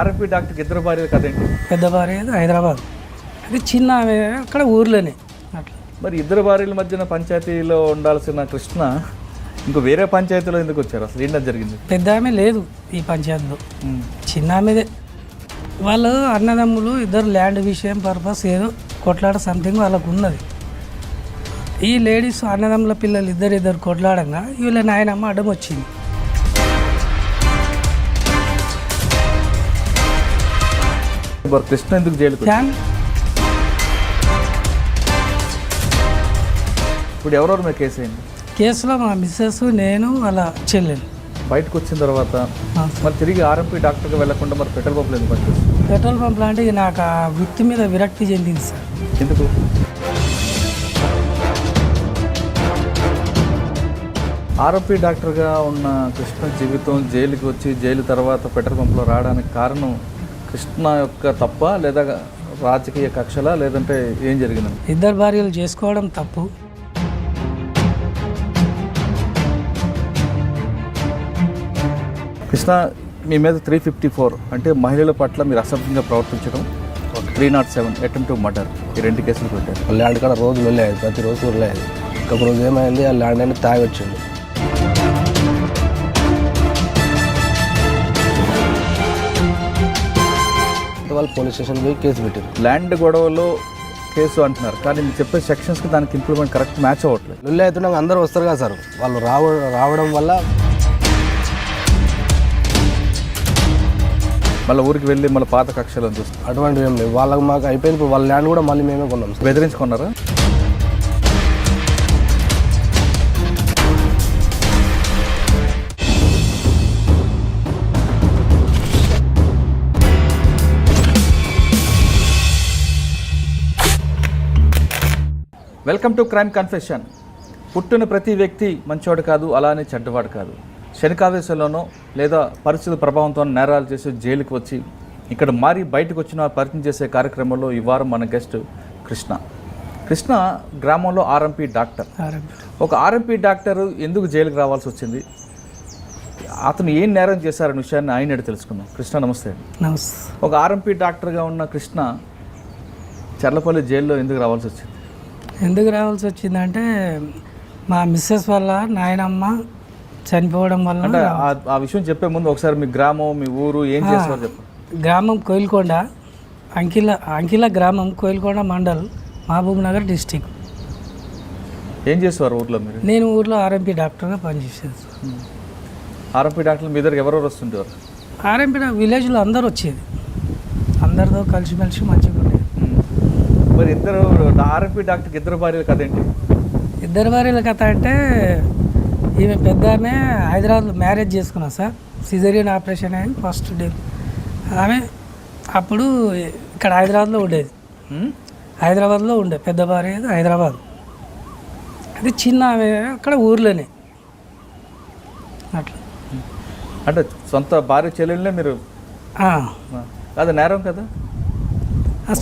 RMP డాక్టర్కి ఇద్దరు భార్యలు కదేంటి? పెద్ద భార్య హైదరాబాద్, అది చిన్న ఆమె అక్కడ ఊర్లోనే. అట్లా మరి ఇద్దరు భార్యల మధ్యన పంచాయతీలో ఉండాల్సిన కృష్ణ ఇంకో వేరే పంచాయతీలో ఎందుకు వచ్చారు? అసలు ఏంటో జరిగింది? పెద్ద ఆమె లేదు ఈ పంచాయతీలో, చిన్న ఆమెదే. వాళ్ళు అన్నదమ్ములు ఇద్దరు ల్యాండ్ విషయం పర్పస్ ఏదో కొట్లాడ సంథింగ్ వాళ్ళకు ఉన్నది. ఈ లేడీస్ అన్నదమ్ముల పిల్లలు ఇద్దరు కొట్లాడంగా వీళ్ళ నాయనమ్మ అడ్డం వచ్చింది. కృష్ణ ఎందుకు జైలు? ఇప్పుడు ఎవరెవరు మీద కేసు అయింది? కేసులో మా మిస్సెస్, నేను, వాళ్ళ చెల్లెలు. బయటకు వచ్చిన తర్వాత మరి తిరిగి ఆర్ఎంపీ డాక్టర్కి వెళ్లకుండా మరి పెట్రోల్ పంపులు ఎందుకు పనిచేస్తుంది? పెట్రోల్ పంప్ లాంటివి నాకు ఆ వృత్తి మీద విరక్తి చెందింది సార్. ఎందుకు? ఆర్ఎంపీ డాక్టర్గా ఉన్న కృష్ణ జీవితం జైలుకి వచ్చి జైలు తర్వాత పెట్రోల్ పంపులో రావడానికి కారణం కృష్ణ యొక్క తప్ప లేదా రాజకీయ కక్షలా లేదంటే ఏం జరిగిందని? ఇద్దరు భార్యలు చేసుకోవడం తప్పు. కృష్ణ మీ మీద 354 అంటే మహిళల పట్ల మీరు అసభ్యంగా ప్రవర్తించడం, 307 అటెంప్ట్ టు మర్డర్, ఈ 2 కేసులు పెట్టారు. ల్యాండ్ కాడ రోజు వెళ్ళేది, ప్రతిరోజు వెళ్ళేది. ఒక రోజు ఏమైంది, ఆ ల్యాండ్ అని తాగి వచ్చింది. వాళ్ళు పోలీస్ స్టేషన్ పోయి కేసు పెట్టారు. ల్యాండ్ గొడవలో కేసు అంటున్నారు, కానీ మీరు చెప్పే సెక్షన్స్కి దానికి ఇంప్లిమెంట్ కరెక్ట్ మ్యాచ్ అవ్వట్లేదు. లొల్లి అవుతున్నాక అందరూ వస్తారు కదా సార్, వాళ్ళు రావడం వల్ల మళ్ళీ ఊరికి వెళ్ళి మళ్ళీ పాత కక్షలను చూస్తాం. అటువంటివి ఏం లేవు. వాళ్ళకి మాకు అయిపోయింది. ఇప్పుడు వాళ్ళ ల్యాండ్ కూడా మళ్ళీ మేమే కొన్నాం. బెదిరించుకున్నారా? Welcome to crime confession. పుట్టిన ప్రతి వ్యక్తి మంచివాడు కాదు, అలానే చెడ్డవాడు కాదు. శనికావేశంలోనో లేదా పరిస్థితుల ప్రభావంతో నేరాలు చేసి జైలుకి వచ్చి ఇక్కడ మారి బయటకు వచ్చిన పరిచయం చేసే కార్యక్రమంలో ఈ వారం మన గెస్ట్ కృష్ణ గ్రామంలో ఆర్ఎంపీ డాక్టర్. ఒక ఆర్ఎంపీ డాక్టర్ ఎందుకు జైలుకి రావాల్సి వచ్చింది, అతను ఏం నేరం చేశారనే విషయాన్ని ఆయన అడిగి తెలుసుకుందాం. కృష్ణ నమస్తే. నమస్తే. ఒక ఆర్ఎంపీ డాక్టర్గా ఉన్న కృష్ణ చర్లపల్లి జైల్లో ఎందుకు రావాల్సి వచ్చింది? ఎందుకు రావాల్సి వచ్చిందంటే మా మిస్సెస్ వల్ల నాయనమ్మ చనిపోవడం వల్ల. అంటే ఆ విషయం చెప్పే ముందు ఒకసారి మీ గ్రామం, మీ ఊరు ఏం చేస్తారో చెప్పండి. గ్రామం కోయిల్కొండ, అంకిల గ్రామం, కోయిల్కొండ మండల్, మహబూబ్ నగర్ డిస్టిక్. ఏం చేసేవారు ఊర్లో మీరు? నేను ఊర్లో ఆర్ఎంపీ డాక్టర్గా పనిచేసేది. ఆర్ఎంపీ డాక్టర్లు మీ దగ్గర ఎవరెవరు వస్తుండేవారు? ఆర్ఎంపీ విలేజ్లో అందరు వచ్చేది, అందరితో కలిసిమెలిసి మంచిగా ఉండేది. మరి ఇద్దరు ఆర్ఎంపీ డాక్టర్కి ఇద్దరు భార్యలు కదేంటి? ఇద్దరు భార్యల కథ అంటే ఈమె పెద్ద ఆమె హైదరాబాద్లో మ్యారేజ్ చేసుకున్నా సార్, సిజేరియన్ ఆపరేషన్ అయింది ఫస్ట్ డే. ఆమె అప్పుడు ఇక్కడ హైదరాబాద్లో ఉండేది, హైదరాబాద్లో ఉండే పెద్ద భార్య హైదరాబాద్, అది చిన్న ఆమె అక్కడ ఊర్లోనే. అట్లా అంటే సొంత భార్య చెల్లెళ్ళనే మీరు? అది నేరం కదా?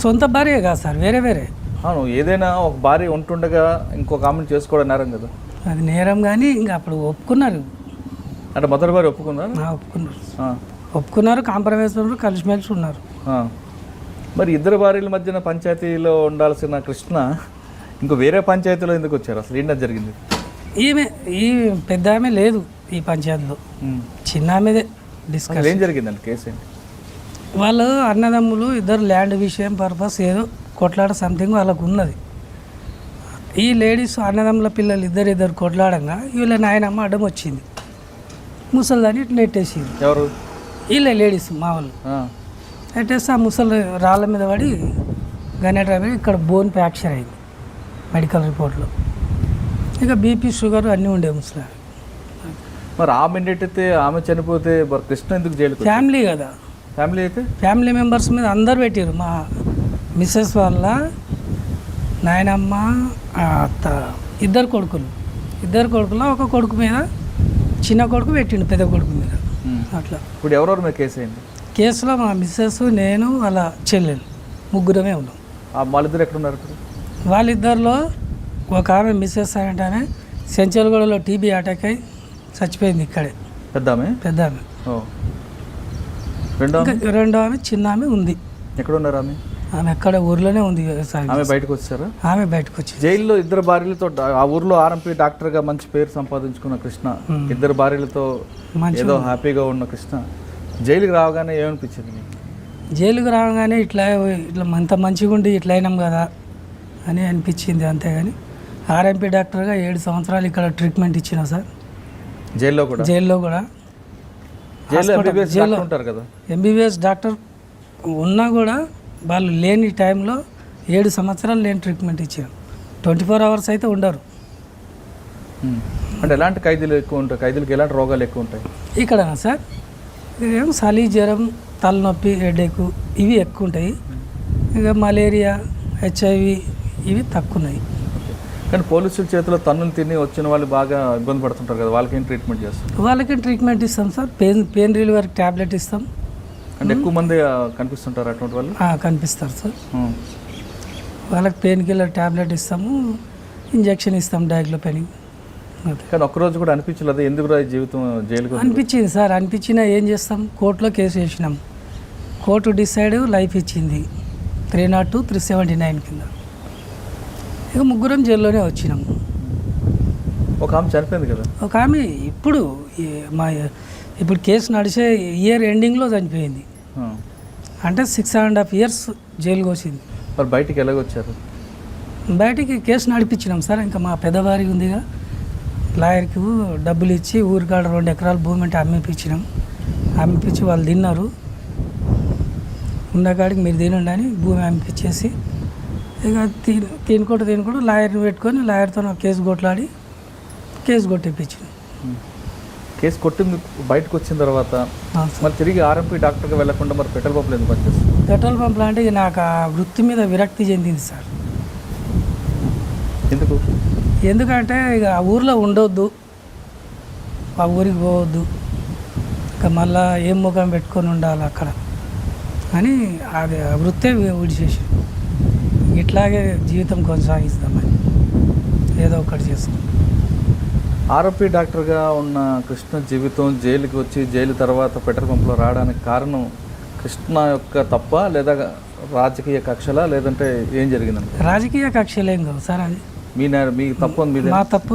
సొంత భార్య కాదు సార్, వేరే వేరే. అవును, ఏదైనా ఒక భార్య ఉంటుండగా ఇంకొక ఆమెను చేసుకోవడం నేరం కదా? అది నేరం, కానీ ఇంకా అప్పుడు ఒప్పుకున్నారు. అంటే మొదటి భార్య ఒప్పుకున్నారు? ఒప్పుకున్నారు, కాంప్రమైజ్ ఉన్నారు, కలిసిమెలిసి ఉన్నారు. మరి ఇద్దరు భార్యల మధ్యన పంచాయతీలో ఉండాల్సిన కృష్ణ ఇంకో వేరే పంచాయతీలో ఎందుకు వచ్చారు? అసలు ఏంటో జరిగింది? ఈ పెద్ద ఆమె లేదు ఈ పంచాయతీలో, చిన్న ఆమెదే. డిస్కస్ ఏం జరిగిందండి? కేసు ఏంటి? వాళ్ళు అన్నదమ్ములు ఇద్దరు ల్యాండ్ విషయం పర్పస్ ఏదో కొట్లాడ సంథింగ్ వాళ్ళకు ఉన్నది. ఈ లేడీస్ అన్నదమ్ముల పిల్లలు ఇద్దరు కొట్లాడంగా వీళ్ళ నాయనమ్మ అడ్డం వచ్చింది, ముసలిదాన్ని నెట్టేసింది. ఎవరు? వీళ్ళే లేడీస్ మా వాళ్ళు. నెట్టేస్తే ఆ ముసలి రాళ్ళ మీద పడి గనేట ఇక్కడ బోన్ ఫ్రాక్చర్ అయింది మెడికల్ రిపోర్ట్లో. ఇక బీపీ షుగర్ అన్నీ ఉండే ముసలి. మరి ఆమె నెట్టితే ఆమె చనిపోతే మరి కృష్ణ ఎందుకు జైలు? ఫ్యామిలీ కదా, ఫ్యామిలీ అయితే ఫ్యామిలీ మెంబర్స్ మీద అందరు పెట్టారు. మా మిస్సెస్ వాళ్ళ నాయనమ్మ, అత్త, ఇద్దరు కొడుకులు, ఒక కొడుకు మీద, చిన్న కొడుకు పెట్టిండు పెద్ద కొడుకు మీద. అట్లా ఇప్పుడు ఎవరెవరు మీద కేసు అయింది? కేసులో మా మిస్సెస్, నేను, వాళ్ళ చెల్లెలు, ముగ్గురమే ఉన్నాం. వాళ్ళిద్దరు ఎక్కడున్నారు ఇప్పుడు? వాళ్ళిద్దరిలో ఒక ఆమె మిస్సెస్ అంటే సెంచల్గూడలో టీబీ అటాక్ అయి చచ్చిపోయింది ఇక్కడే. పెద్ద ఆమె? పెద్ద ఆమె. రెండో ఆమె చిన్న ఆమె ఉంది. ఎక్కడ ఉన్నారు ఆమె? ఆమె ఎక్కడ ఊర్లోనే ఉంది వ్యవసాయం. ఆమె బయటకు వచ్చారా? ఆమె బయటకు వచ్చింది. జైల్లో ఇద్దరు భార్యలతో ఆ ఊర్లో ఆర్ఎంపీ డాక్టర్గా మంచి పేరు సంపాదించుకున్న కృష్ణ, ఇద్దరు భార్యలతో ఏదో హ్యాపీగా ఉన్న కృష్ణ జైలుకి రావగానే ఏమనిపించింది మీకు? జైలుకి రాగానే ఇట్లా అంత మంచిగా ఉండి ఇట్లా అయినాం కదా అని అనిపించింది. అంతేగాని ఆర్ఎంపీ డాక్టర్గా 7 సంవత్సరాలు ఇక్కడ ట్రీట్మెంట్ ఇచ్చిన సార్. జైల్లో కూడా ఉంటారు కదా ఎంబీబీఎస్ డాక్టర్ ఉన్నా కూడా వాళ్ళు లేని టైంలో 7 సంవత్సరాలు నేను ట్రీట్మెంట్ ఇచ్చాను. 24 hours అయితే ఉండరు. అంటే ఎలాంటి ఖైదీలు ఎక్కువ ఉంటాయి? ఖైదీలకు ఎలాంటి రోగాలు ఎక్కువ ఉంటాయి ఇక్కడనా సార్? ఏం చలి, జ్వరం, తలనొప్పి, హెడేక్ ఇవి ఎక్కువ ఉంటాయి. ఇక మలేరియా, హెచ్ఐవి ఇవి తక్కువ ఉన్నాయి. కానీ పోలీసుల చేతిలో తన్నులు తిని వచ్చిన వాళ్ళు బాగా ఇబ్బంది పడుతుంటారు కదా, వాళ్ళకేం ట్రీట్మెంట్ చేస్తాం? వాళ్ళకి ట్రీట్మెంట్ ఇస్తాం సార్. పెయిన్ రిలీవర్ ట్యాబ్లెట్ ఇస్తాం. అంటే ఎక్కువ మంది కనిపిస్తుంటారు అటువంటి వాళ్ళు? కనిపిస్తారు సార్. వాళ్ళకి పెయిన్ కిల్లర్ ట్యాబ్లెట్ ఇస్తాము, ఇంజెక్షన్ ఇస్తాం డయాగ్లోపెనిక్. కానీ ఒక్కరోజు కూడా అనిపించలేదు ఎందుకు జీవితం జైలుకు? అనిపించింది సార్. అనిపించినా ఏం చేస్తాం, కోర్టులో కేసు వేసినాం. కోర్టు డిసైడ్ లైఫ్ ఇచ్చింది 302, 379 కింద. ఇక ముగ్గురం జైల్లోనే వచ్చినాము. ఒక ఆమె చనిపోయింది కదా? ఒక ఆమె ఇప్పుడు కేసు నడిచే ఇయర్ ఎండింగ్లో చనిపోయింది. అంటే 6.5 years జైలుకి వచ్చింది. మరి బయటికి ఎలాగొచ్చారు? బయటికి కేసు నడిపించినాం సార్. ఇంకా మా పెద్దవారి ఉందిగా, లాయర్కి డబ్బులు ఇచ్చి ఊరికాడ 2 ఎకరాల భూమి అంటే అమ్మిపించినాం. అమ్మిపించి వాళ్ళు తిన్నారు. ఉన్నకాడికి మీరు తినండి అని భూమి అమ్మిపించేసి ఇక తినుకుంటూ లాయర్ని పెట్టుకొని లాయర్తో కేసు కొట్లాడి కేసు కొట్టిపించింది. కేసు కొట్టి బయటకు వచ్చిన తర్వాత మరి తిరిగి ఆర్ఎంపీ డాక్టర్గా వెళ్లకుండా మరి పెట్రోల్ పంపులు ఎందుకు పనిచేస్తుంది? పెట్రోల్ పంపులు అంటే ఇక నాకు ఆ వృత్తి మీద విరక్తి చెందింది సార్. ఎందుకంటే ఇక ఆ ఊర్లో ఉండొద్దు, ఆ ఊరికి పోవద్దు, ఇక మళ్ళా ఏం ముఖం పెట్టుకొని ఉండాలి అక్కడ అని అది ఆ వృత్తే విడిచేసి ఇట్లాగే జీవితం కొనసాగిస్తామని ఏదో ఒకటి చేస్తాం. ఆర్ఎంపీ డాక్టర్గా ఉన్న కృష్ణ జీవితం జైలుకి వచ్చి జైలు తర్వాత పెట్రోల్ పంపులో రావడానికి కారణం కృష్ణ యొక్క తప్ప లేదా రాజకీయ కక్షలా లేదంటే ఏం జరిగిందండి? రాజకీయ కక్షలేం కాదు సార్. అది మీ తప్పు మా తప్పు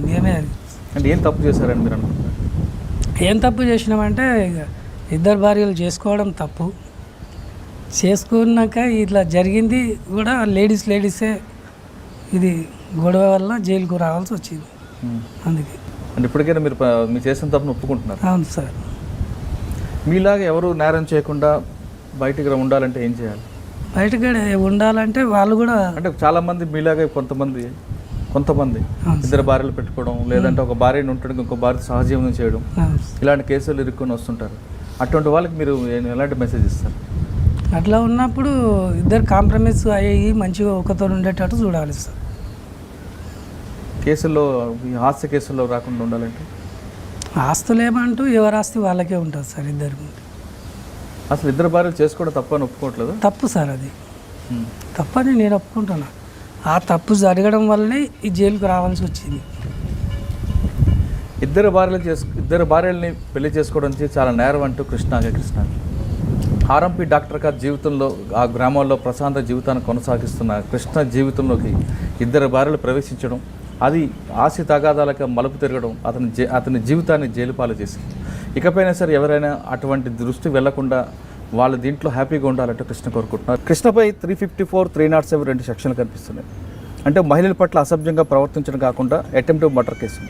మేమే. అది అంటే ఏం తప్పు చేశారండి మీరు అనుకుంటున్నారు? ఏం తప్పు చేసినామంటే ఇక 2 భార్యలు చేసుకోవడం తప్పు. చేసుకున్నాక ఇట్లా జరిగింది కూడా లేడీసే ఇది గొడవ వల్ల జైలుకు రావాల్సి వచ్చింది. అందుకే అంటే ఇప్పటికైనా మీరు చేసిన తప్పును ఒప్పుకుంటున్నారు? అవును సార్. మీలాగా ఎవరు నేరం చేయకుండా బయటికి ఉండాలంటే ఏం చేయాలి? బయటకు ఉండాలంటే వాళ్ళు కూడా అంటే చాలామంది మీలాగా కొంతమంది 2 భార్యలు పెట్టుకోవడం, లేదంటే ఒక భార్యను ఉండడం ఇంకో భార్య సహజీవనం చేయడం, ఇలాంటి కేసులు ఇరుక్కొని వస్తుంటారు. అటువంటి వాళ్ళకి మీరు ఎలాంటి మెసేజ్ ఇస్తారు? అట్లా ఉన్నప్పుడు 2 కాంప్రమైజ్ అయ్యి మంచిగా ఒకతో ఉండేటట్టు చూడాలి సార్. కేసుల్లో ఆస్తి కేసుల్లో రాకుండా ఉండాలంటే ఆస్తులు ఏమంటూ ఎవరి ఆస్తి వాళ్ళకే ఉంటుంది సార్. 2 అసలు 2 భార్యలు చేసుకోవడం తప్పని ఒప్పుకోవట్లేదు? తప్పు సార్. అది తప్పని నేను ఒప్పుకుంటున్నా. ఆ తప్పు జరగడం వల్లనే ఈ జైలుకు రావాల్సి వచ్చింది. 2 భార్యల్ని పెళ్లి చేసుకోవడం చాలా నేరం అంటూ కృష్ణ ఆర్ఎంపీ డాక్టర్గా జీవితంలో ఆ గ్రామాల్లో ప్రశాంత జీవితాన్ని కొనసాగిస్తున్న కృష్ణ జీవితంలోకి 2 భార్యలు ప్రవేశించడం, అది ఆస్తి తగాదాలకు మలుపు తిరగడం అతని జీవితాన్ని జైలుపాలు చేసింది. ఇకపైనా సరే ఎవరైనా అటువంటి దృష్టి వెళ్లకుండా వాళ్ళ దీంట్లో హ్యాపీగా ఉండాలంటే కృష్ణ కోరుకుంటున్నారు. కృష్ణపై 354, 307 2 సెక్షన్లు కనిపిస్తున్నాయి. అంటే మహిళల పట్ల అసభ్యంగా ప్రవర్తించడం కాకుండా అటెంప్టివ్ మర్డర్ కేసు.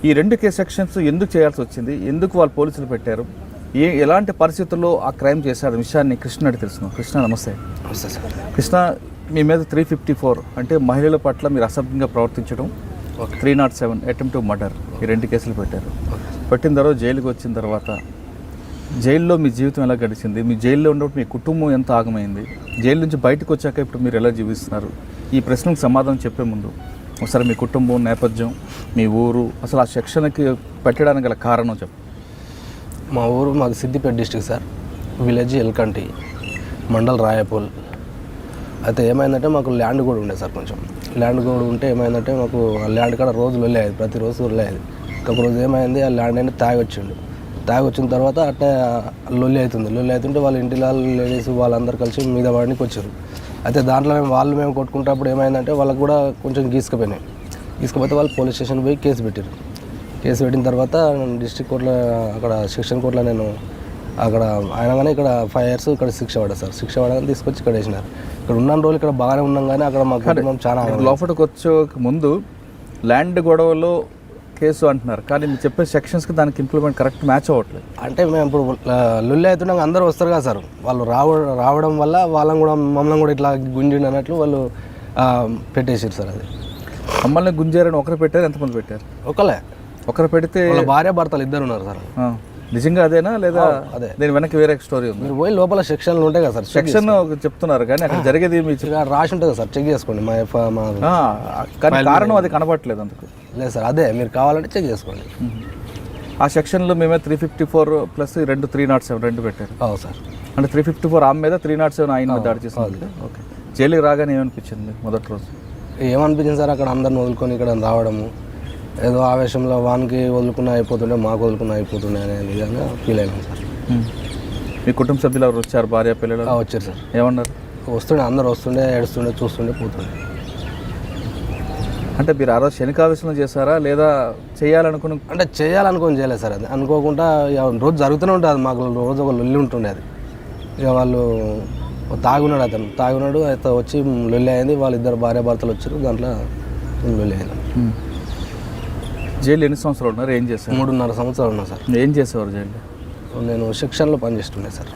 ఈ 2 సెక్షన్స్ ఎందుకు చేయాల్సి వచ్చింది? ఎందుకు వాళ్ళు పోలీసులు పెట్టారు? ఎలాంటి పరిస్థితుల్లో ఆ క్రైమ్ చేశారు విషయాన్ని కృష్ణ అడిగి తెలుసుకున్నాం. కృష్ణ నమస్తే. కృష్ణ, మీ మీద 354 అంటే మహిళల పట్ల మీరు అసభ్యంగా ప్రవర్తించడం, 307 అటెంప్టివ్ మర్డర్, ఈ 2 కేసులు పెట్టారు. పెట్టిన తర్వాత జైలుకి వచ్చిన తర్వాత జైల్లో మీ జీవితం ఎలా గడిచింది? మీ జైల్లో ఉన్నప్పుడు మీ కుటుంబం ఎంత ఆగమైంది? జైలు నుంచి బయటకు వచ్చాక ఇప్పుడు మీరు ఎలా జీవిస్తున్నారు? ఈ ప్రశ్నకు సమాధానం చెప్పే ముందు ఒకసారి మీ కుటుంబం నేపథ్యం, మీ ఊరు, అసలు ఆ సెక్షన్కి పెట్టడానికి గల కారణం చెప్పు. మా ఊరు మాకు Siddipet district sir. Village Elkanti, mandal Rayapol. అయితే ఏమైందంటే మాకు ల్యాండ్ కూడా ఉండే సార్. కొంచెం ల్యాండ్ కూడా ఉంటే ఏమైందంటే మాకు ఆ ల్యాండ్ కాడ రోజులు వెళ్ళేది, ప్రతిరోజు వెళ్ళేది. ఒకరోజు ఏమైంది, ఆ ల్యాండ్ అనేది తాగి వచ్చిన తర్వాత అట్నే లొల్లి అవుతుంటే వాళ్ళ ఇంటి లేడీస్ వాళ్ళందరూ కలిసి మీద వాడికి వచ్చారు. అయితే దాంట్లో మేము కొట్టుకుంటప్పుడు ఏమైందంటే వాళ్ళకి కూడా కొంచెం గీసుకపోతే వాళ్ళు పోలీస్ స్టేషన్ పోయి కేసు పెట్టారు. కేసు పెట్టిన తర్వాత డిస్ట్రిక్ట్ కోర్టులో అక్కడ సెక్షన్ కోర్టులో నేను అక్కడ అయినగానే ఇక్కడ 5 years ఇక్కడ శిక్ష పడగానే తీసుకొచ్చి ఇక్కడ వేసినారు. ఇక్కడ ఉన్న రోజులు ఇక్కడ బాగానే ఉన్నాం కానీ అక్కడ మా కుటుంబం చాలా లోపలికి వచ్చే ముందు ల్యాండ్ గొడవలో కేసు అంటున్నారు, కానీ మీరు చెప్పే సెక్షన్స్కి దానికి ఇంప్లిమెంట్ కరెక్ట్ మ్యాచ్ అవ్వట్లేదు. అంటే మేము ఇప్పుడు లొల్లి అవుతున్నాక అందరూ వస్తారు కదా సార్, వాళ్ళు రావడం వల్ల మమ్మల్ని కూడా ఇట్లా గుంజిండి అన్నట్లు వాళ్ళు పెట్టేసారు సార్. అది మమ్మల్ని గుంజారని ఒకరు పెట్టారు, ఎంతమంది పెట్టారు? ఒకరు పెడితే వాళ్ళ భార్య భర్తలు ఇద్దరు ఉన్నారు సార్. నిజంగా అదేనా లేదా అదే దీని వెనక్కి వేరే స్టోరీ ఉంది? మీరు పోయి లోపల సెక్షన్లు ఉంటాయి కదా సార్, సెక్షన్ చెప్తున్నారు కానీ అక్కడ జరిగేది మీకు రాసి ఉంటుంది సార్, చెక్ చేసుకోండి. కానీ కారణం అది కనబడట్లేదు అందుకు. లేదు సార్, అదే మీరు కావాలంటే చెక్ చేసుకోండి. ఆ సెక్షన్లో మేమే 354 ప్లస్ 307 రెండు పెట్టారు. అవును సార్. అంటే 354 ఆమె మీద 307 ఆయన మీద దాడి చేసింది. ఓకే, జైలుకి రాగానే ఏమనిపించింది మొదటి రోజు? ఏమనిపించింది సార్, అక్కడ అందరిని వదులుకొని ఇక్కడ రావడము, ఏదో ఆవేశంలో వానికి వదులుకున్నా అయిపోతుండే, మాకు వదులుకున్నా అయిపోతుండే అనే విధంగా ఫీల్ అయినాం సార్. మీ కుటుంబ సభ్యులు ఎవరు వచ్చారు? భార్య పిల్లలు వచ్చారు సార్. ఏమన్నారు? అందరూ వస్తుండే, ఏడుస్తుండే, చూస్తుండే, పోతుండే. అంటే మీరు ఆ రోజు శనికావేశంలో చేశారా లేదా చేయాలనుకుని? అంటే చేయాలనుకొని చేయలేదు సార్, అది అనుకోకుండా రోజు జరుగుతూనే ఉంటుంది. అది మాకు రోజు ఒక లొల్లి ఉంటుండే. అది ఇక వాళ్ళు తాగున్నాడు అయితే వచ్చి లొల్లి అయింది. వాళ్ళిద్దరు భార్య భర్తలు వచ్చారు, దాంట్లో లొల్లి అయింది. జైలు ఎన్ని సంవత్సరాలు ఉన్నారు? ఏం చేశారు? 3.5 సంవత్సరాలు ఉన్నా సార్. ఏం చేసేవారు జైల్లో? నేను సెక్షన్లో పనిచేస్తుండే సార్,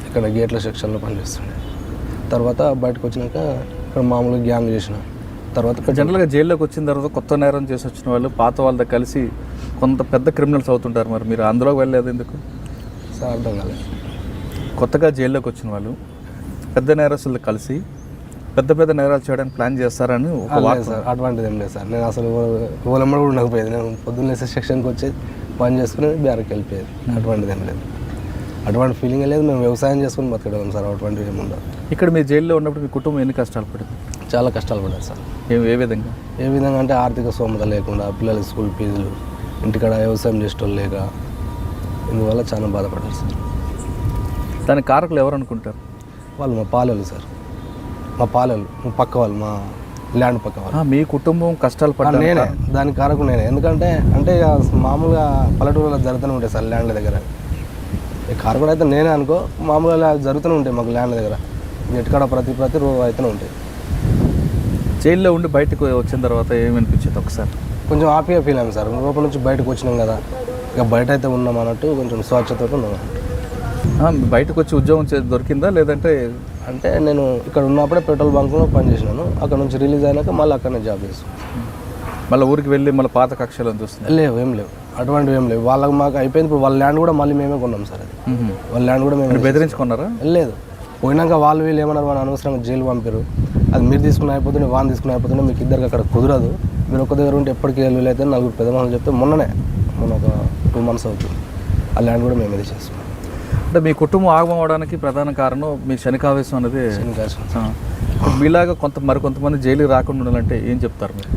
ఇక్కడ గేట్ల సెక్షన్లో పనిచేస్తుండే. తర్వాత బయటకు వచ్చినాక ఇక్కడ మామూలుగా గ్యాంగ్ చేసిన తర్వాత జనరల్గా జైల్లోకి వచ్చిన తర్వాత కొత్త నేరం చేసి వచ్చిన వాళ్ళు పాత వాళ్ళతో కలిసి కొంత పెద్ద క్రిమినల్స్ అవుతుంటారు. మరి మీరు అందులోకి వెళ్ళలేదు ఎందుకు సార్? అర్థం కాలేదు. కొత్తగా జైల్లోకి వచ్చిన వాళ్ళు పెద్ద నేరస్తులతో కలిసి పెద్ద నేరాలు చేయడానికి ప్లాన్ చేస్తారని ఒక వార్త. సార్ అటువంటిది ఏం లేదు సార్. నేను అసలు ఓలమ్మడి కూడా ఉండకపోయేది. నేను పొద్దున్న సెక్షన్కి వచ్చి పని చేసుకుని బేరకి వెళ్ళిపోయేది. అటువంటిది ఏం లేదు, అటువంటి ఫీలింగ్ లేదు. మేము వ్యవసాయం చేసుకుని బతకడం సార్, అటువంటివి ఏమి ఉండదు. ఇక్కడ మీ జైల్లో ఉన్నప్పుడు మీ కుటుంబం ఎన్ని కష్టాలు పడింది? చాలా కష్టాలు పడ్డారు సార్. ఏ విధంగా? ఏ విధంగా అంటే ఆర్థిక స్తోమత లేకుండా, పిల్లలకి స్కూల్ ఫీజులు, ఇంటికాడ వ్యవసాయం చేసేటోళ్ళు లేక, ఇందువల్ల చాలా బాధపడ్డారు సార్. దానికి కారకులు ఎవరు అనుకుంటారు? వాళ్ళు మా పాలెలు సార్, మా పక్క వాళ్ళు, మా ల్యాండ్ పక్క వాళ్ళు. మీ కుటుంబం కష్టాలు పడ్డా? నేనే దానికి కారకుడు నేనే. ఎందుకంటే మామూలుగా పల్లెటూరులో జరుగుతూనే ఉంటాయి సార్ ల్యాండ్ల దగ్గర. ఈ కారకుడు అయితే నేనే అనుకో. మామూలుగా జరుగుతూనే ఉంటాయి మాకు ల్యాండ్ల దగ్గర, ఎటుకాడ ప్రతి రోజు అయితేనే ఉంటాయి. జైల్లో ఉండి బయటకు వచ్చిన తర్వాత ఏమనిపించింది ఒకసారి? కొంచెం హ్యాపీగా ఫీల్ అయ్యాం సార్. లోపల నుంచి బయటకు వచ్చినాం కదా, ఇక బయట అయితే ఉన్నాం అన్నట్టు కొంచెం స్వచ్ఛతతో ఉన్నాం. బయటకు వచ్చి ఉద్యోగం దొరికిందా లేదంటే? అంటే నేను ఇక్కడ ఉన్నప్పుడే పెట్రోల్ బంక్లో పనిచేసినాను. అక్కడ నుంచి రిలీజ్ అయినాక మళ్ళీ అక్కడనే జాబ్ చేస్తాను. మళ్ళీ ఊరికి వెళ్ళి మళ్ళీ పాత కక్షలు చూస్తుంది? లేవు, ఏం లేవు, అటువంటివి ఏం లేవు. వాళ్ళకి మాకు అయిపోయింది. ఇప్పుడు వాళ్ళ ల్యాండ్ కూడా మళ్ళీ మేమే కొన్నాం సార్. అది వాళ్ళ ల్యాండ్ కూడా మేము బెదిరించుకున్నారా? లేదు, పోయినాక వీళ్ళు ఏమన్నారు, వాళ్ళు అనవసరంగా జైలు పంపారు. అది మీరు తీసుకుని అయిపోతుండే, వాన్ తీసుకుని అయిపోతుండే, మీకు ఇద్దరికి అక్కడ కుదరదు, మీరు ఒక్క దగ్గర ఉంటే ఎప్పటికీ వెళ్ళి అయితే 4 పెద్ద మనుషులు చెప్తే మొన్న ఒక 2 months అవుతుంది. ఆ ల్యాండ్ కూడా మేము చేస్తున్నాం. అంటే మీ కుటుంబం ఆగమం అవడానికి ప్రధాన కారణం మీ శనికావేశం అనేది. మీలాగా మరికొంతమంది జైలుకి రాకుండా ఉండాలంటే ఏం చెప్తారు మీరు?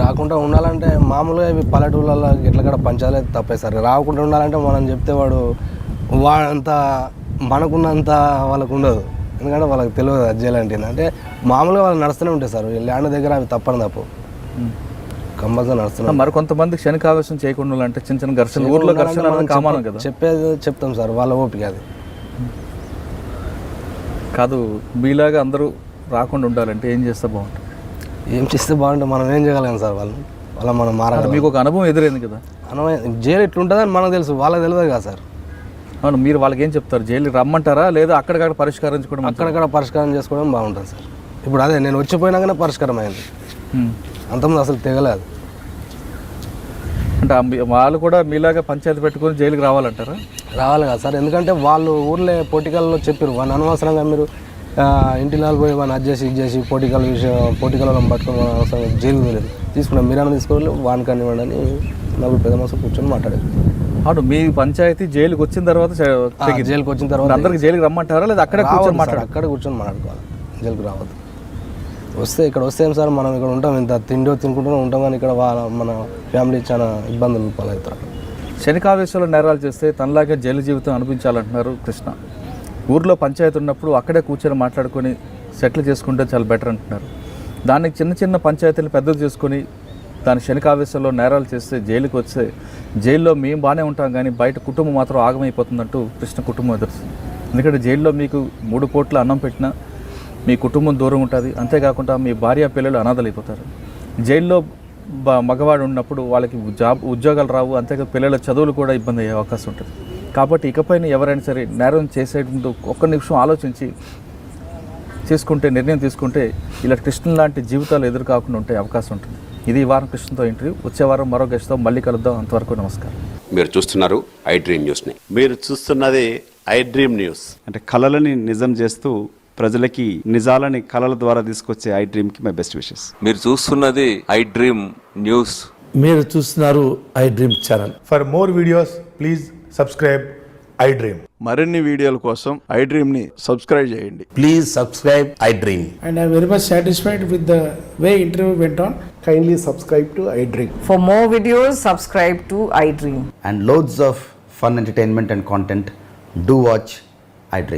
రాకుండా ఉండాలంటే మామూలుగా ఇవి పల్లెటూళ్ళలో ఎట్లా పంచాయతీ తప్పే సార్. రాకుండా ఉండాలంటే మనం చెప్తే వాడంత మనకున్నంత వాళ్ళకు ఉండదు. ఎందుకంటే వాళ్ళకి తెలియదు జైలు అంటే మామూలుగా వాళ్ళు నడుస్తూనే ఉంటాయి సార్. ల్యాండ్ దగ్గర అవి తప్పు కంపల్సరీ నడుస్తున్నాం. మరి కొంతమంది శనికావేశం చేయకుండా అంటే చిన్న ఘర్షణ, ఊర్లో ఘర్షణ కామన్ కదా. చెప్తాం సార్, వాళ్ళ ఓపిక అది కాదు. మీలాగా అందరూ రాకుండా ఉండాలంటే ఏం చేస్తే బాగుంటుంది? ఏం చేస్తే బాగుంటుంది, మనం ఏం చేయగలం సార్. మనం మారాలి. మీకు ఒక అనుభవం ఎదురైంది కదా, జైలు ఎట్లుంటుందని మనకు తెలుసు, వాళ్ళకి తెలియదు కదా సార్. అవును, మీరు వాళ్ళకి ఏం చెప్తారు? జైలు రమ్మంటారా లేదా అక్కడికక్కడ పరిష్కరించుకోవడం? అక్కడక్కడ పరిష్కారం చేసుకోవడం బాగుంటుంది సార్. ఇప్పుడు అదే నేను వచ్చిపోయినాకనే పరిష్కారం అయింది, అంతమంది అసలు తెగలేదు. అంటే వాళ్ళు కూడా మీలాగా పంచాయతీ పెట్టుకొని జైలుకి రావాలంటారా? రావాలి కదా సార్, ఎందుకంటే వాళ్ళు ఊర్లో పొలిటికల్లో చెప్పారు, వాడిని అనవసరంగా మీరు ఇంటిలో పోయి వాడిని అది చేసి పొలిటికల్లో పట్టుకొని అనవసరంగా జైలు లేదు తీసుకున్నాం, మీరన్నా తీసుకోవాలి వాడిని కానివ్వండి అని 4 పెద్ద మనుషులు కూర్చొని మాట్లాడారు. అవును, మీ పంచాయతీ జైలుకి వచ్చిన తర్వాత అందరికి జైలుకి రమ్మంటారా లేదా అక్కడే కూర్చొని మాట్లాడాలి? అక్కడే కూర్చొని మాట్లాడుకోవాలి, జైలుకి రావద్దు. ఇక్కడ వస్తే ఏం సార్, మనం ఇక్కడ ఉంటాం, ఇంత తిండి తినుకుంటూనే ఉంటాం, కానీ ఇక్కడ మన ఫ్యామిలీ చాలా ఇబ్బందులు పాలవుతారు. క్షణికావేశంలో నేరాలు చేస్తే తనలాగే జైలు జీవితం అనిపించాలంటున్నారు కృష్ణ. ఊర్లో పంచాయతీ ఉన్నప్పుడు అక్కడే కూర్చొని మాట్లాడుకొని సెటిల్ చేసుకుంటే చాలా బెటర్ అంటున్నారు. దానికి చిన్న చిన్న పంచాయతీలు పెద్దది చేసుకొని దాని క్షణికావేశంలో నేరాలు చేస్తే జైలుకి వస్తే జైల్లో మేము బాగానే ఉంటాం కానీ బయట కుటుంబం మాత్రం ఆగమైపోతుందంటూ కృష్ణ కుటుంబం ఎదురుస్తుంది. ఎందుకంటే జైల్లో మీకు 3 పూట్ల అన్నం పెట్టినా మీ కుటుంబం దూరం ఉంటుంది. అంతేకాకుండా మీ భార్య పిల్లలు అనాథలు అయిపోతారు. జైల్లో మగవాడు ఉన్నప్పుడు వాళ్ళకి ఉద్యోగాలు రావు. అంతేకాదు పిల్లల చదువులు కూడా ఇబ్బంది అయ్యే అవకాశం ఉంటుంది. కాబట్టి ఇకపైన ఎవరైనా సరే నేరం చేసే ముందు ఒక్క నిమిషం ఆలోచించి నిర్ణయం తీసుకుంటే ఇలా కృష్ణ లాంటి జీవితాలు ఎదురు కాకుండా ఉంటే అవకాశం ఉంటుంది. ఇది ఈ వారం కృష్ణతో ఇంటర్వ్యూ. వచ్చే వారం మరో గెస్ట్తో మళ్ళీ కలుద్దాం. అంతవరకు నమస్కారం. మీరు చూస్తున్నారు ఐ డ్రీమ్ న్యూస్ని. మీరు చూస్తున్నది ఐ డ్రీమ్ న్యూస్. అంటే కళలని నిజం చేస్తూ ప్రజలకి నిజాలని కళల ద్వారా తీసుకొచ్చే ఐ డ్రీమ్కి మై బెస్ట్ విషెస్. మీరు చూస్తున్నది ఐ డ్రీమ్ న్యూస్. మీరు చూస్తున్నారు I dream channel. For more videos, please subscribe I Dream. మరిన్ని వీడియోల కోసం ఐ డ్రీమ్ని సబ్స్క్రైబ్ చేయండి. Please subscribe I dream. And I'm very much satisfied with the way interview went on. Kindly subscribe to I Dream. For more videos, subscribe to iDream. And loads of fun entertainment and content. Do watch